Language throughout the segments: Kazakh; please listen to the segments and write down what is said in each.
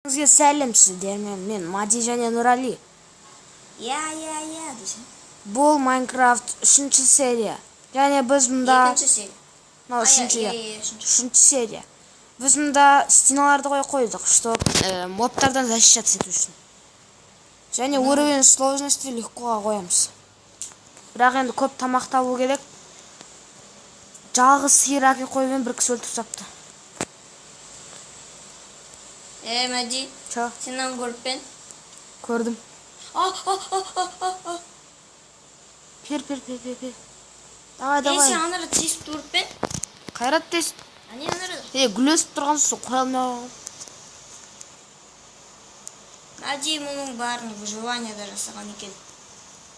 Сізге сәлем сіздермен, мен Мади және Нұрали. Я десем. Бұл Майнкрафт 3-ші серия. Және біз мұнда... 2-ші серия. Үшінші серия. Біз мұнда стеналарды қойдық, чтоб мобтардан защищаться ету үшін. Және уровень сложности легкоға қоямыз. Бірақ енді көп тамақ табу керек. Жалғыз сиыр әкеп қойып бір кісі өлтіріп тастапты. Мәди, Чо? сенен көріп пен? Көрдім. Пер. Давай. Сен анары тесіп тұрып пен? Қайрат тесіп. Ане анары? Гүлесіп тұрған соң қоя алмай. Мәди мұның барын выживанияда жасаған екен.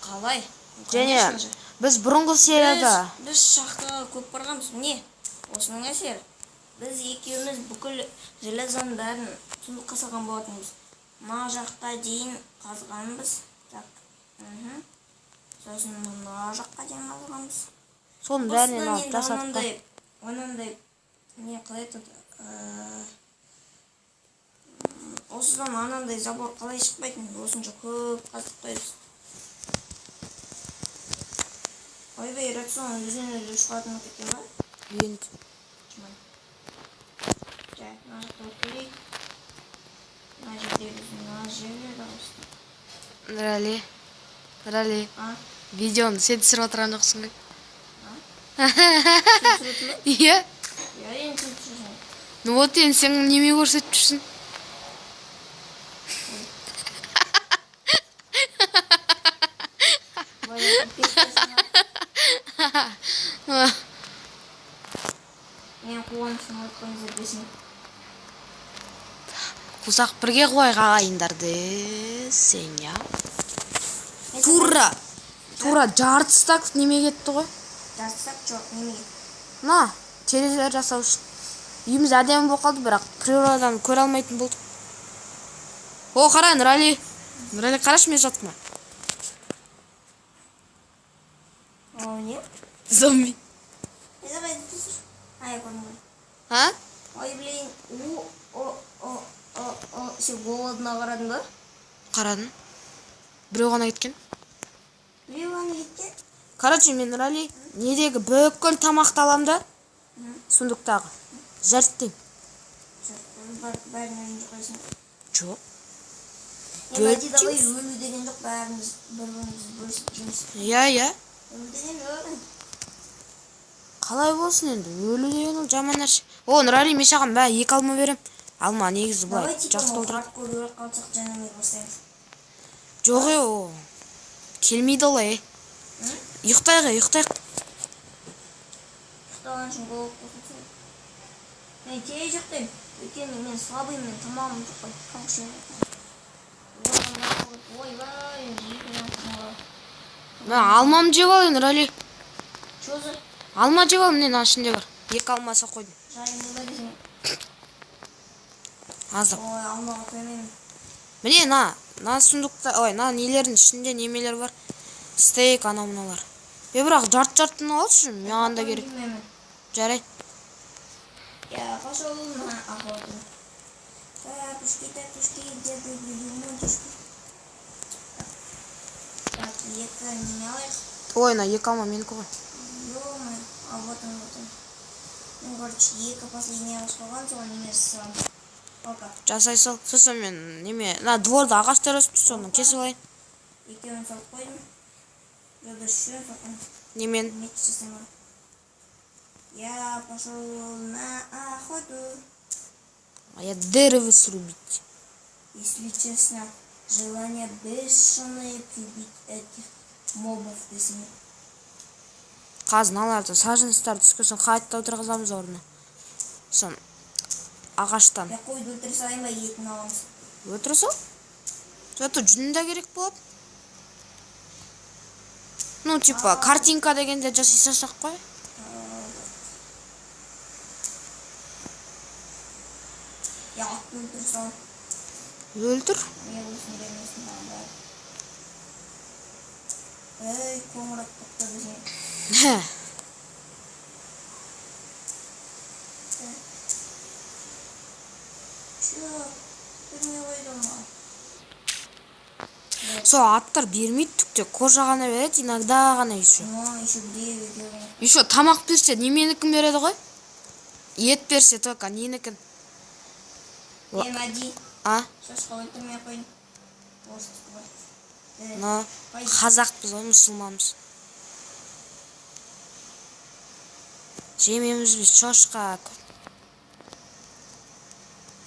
Қалай? Және біз бұрынғы серияда... Біз шахтаға көп барғанбыз. Не? Осының әсері. Біз екеуміз бүкіл железаның бәрін сундыққа салған болатынбыз. Мына жаққа дейін қазғанбыз. Так. Сосын мына жаққа дейін қазғанбыз. Соның бәрінен алып жасатты. Онандай не қалай айтады? Осыдан анандай забор қалай шықпайтын? Осынша көп қазып қойдық. Ойбай, редстоун өзінен шығатын екен ба? Енді. Жай, мына жақта өтелейік. Мына жерде біздің мына жерлерді қосты. Нұрали. Видеоны сен түсіріп отырған жоқсың ғой? Сен түсіріп ме? Иә. Я енді сен түсірсің. Ну вот енді сен неме көрсетіп жүрсің? Мен қуанышын айтқаныңызды бесін. Қусақ бірге қойға ағайындарды сен, я. Тура жартыстак неме кетті ғой. Жартыстак жоқ, неме кетті. На, терезелер жасау үшін. Үйіміз әдемі болып қалды, бірақ природадан көре алмайтын болдық. О, қара, Нұрали. Нұрали, қарашы мен жатқыма. О, не? Зомби. Давай, түсір. Ай, көрмей. А? Ой, блин. Сен голодына қарадың ба? Қарадым. Біреу ғана кеткен. Біреу ғана кеткен? Короче, мен Нұрали, недегі бүкіл тамақты алам да, сундықтағы. Жәрттейм. Бәрін өлімді қойсын. Жоқ. Мәди, давай өлу деген жоқ, бәріміз бір-біріміз бөлісіп жұмыс. Я. Өлу деген өлі. Қалай болсын енді, өлу деген ол жаман нәрсе. О, Нұрали, мен саған бәрі 2 алма берем. Алма негізі бұлай жақсы толтырады. Давай, типа, өліп қалсақ жанымен бастаймыз. Жоқ, о. Келмейді олай. Ұйықтайық. Ұйықтаған үшін болып қосылсын. Мен тей жоқтайым. Өйткені мен слабыйым, мен тамағым жоқ қой. Қанқышын. Ой, Мен алмам жеп алайын, Нұрали. Чозы? Алма жеп ал, міне ішінде бар. 2 алмаса қойдым. Жайын не бар десең? Аздап. Ой, алмаға қоймаймын. Міне, на сундықта, на нелердің ішінде немелер бар. Стейк, ана мыналар. Бірақ жарт-жартын алшы, маған да керек. Жарай. Я пошел на охоту. Татушки, деды, мультишки. Так, это не алайық. Ой, на 2 алма менікі ғой. Ё-мо, а вот он. Ну, короче, 2 последний раз қалған, соған немесі саған. Жасай сал. Сосын мен неме, дворда ағаштар өсіп тұр, соны кесіп алайын. Екеуін салып қойдым. Жолда үшеуін соқын. Немен? Меч жасаймын. Я пошел на охоту. А я дерево срубить. Если честно, желание бешеное прибить этих мобов десең. Қазыналарды, сажыныстарды түскесін қайтта отырғызамыз орны. Сон ағаштан. Я қойды өлтіре салайын ба, етін аламыз. Өлтіре сал? Зато жүн да керек болады. Ну, типа, картинка дегенде жасай салсақ қой. Я атты өлтіре салайын. Өлтір. Мен өсін бермесін бәрі. Эй, қоңырат тоқта десең. Чё? бермей қойды маған. Сол аттар бермейді түкте, кожа ғана береді, иногда ғана еще. Еще біреу екеуі. Еще тамақ берсе, неменікін береді ғой? Ет берсе только, ненікін. Мәди, А? шошқа өлтірмей қойын. Орыстық бар. Но қазақпыз ғой, мұсылманбыз. Жемеміз біз шошқа.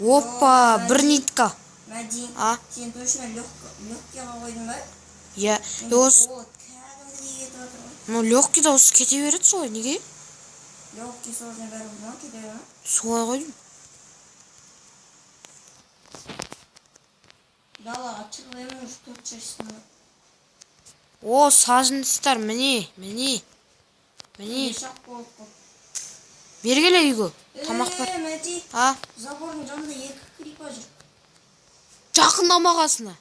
Опа, бір нитка. Мәди, А? сен точно легкийға қойдың ба? Иә, осы... Ну, легкий да осы кете береді солай, неге? Легкий сложный бәрі бұдан кете береді ма? Солай қойдым. Далаға шығып уже 4 жасында. О, сажыныстар, міне. Шақ болып қойды. Бергеле үйге, тамақ бар. Мәди, А? забордың жанында 2 крипа жүр. Жақындамағасына.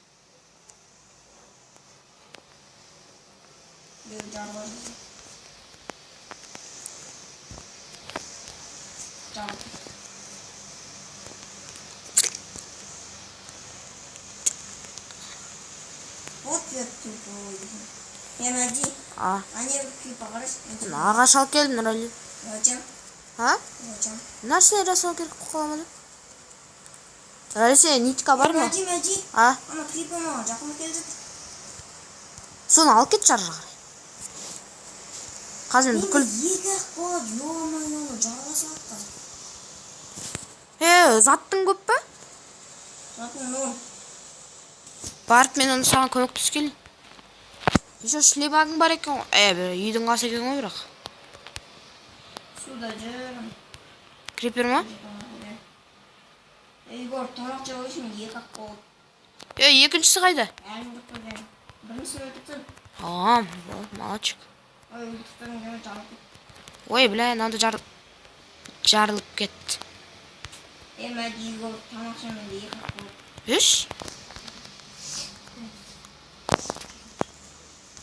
Біреу жарылар жүр. Жарылды. Вот я тупой. Мәди, А? ане бір крипа қарашы. Ағаш алып келдім, Нұрали. Өтем. А? Өтем. Нәрсе жасау керек қоғамады? Нұрали, сен нитка бар ма? Мәди. А? Ана крипа маған жақын келді. Соны алып кет жар жағар. Қазір бүкіл... Екі ақ болады, ё-мо-ё, жарыла салды. Заттың көп па? Затын нол. Барып мен оны саған көмектес келін. Еще шлемагың бар екен ғой. Бір үйдің қасы екен ғой бірақ. Суда жүрім. Крипер ма? Егор, тамақ жау үшін 2 ақ болады. Екіншісі қайда? Әлімді қойдайым. Бірінші өлтіртін. Молодчик. Ой, өлтіртін жау жарып кетті. Ой, бля, мынауды жарылып кетті. Мәди, Егор, тамақ жемейді 2 ақ болады. Үш?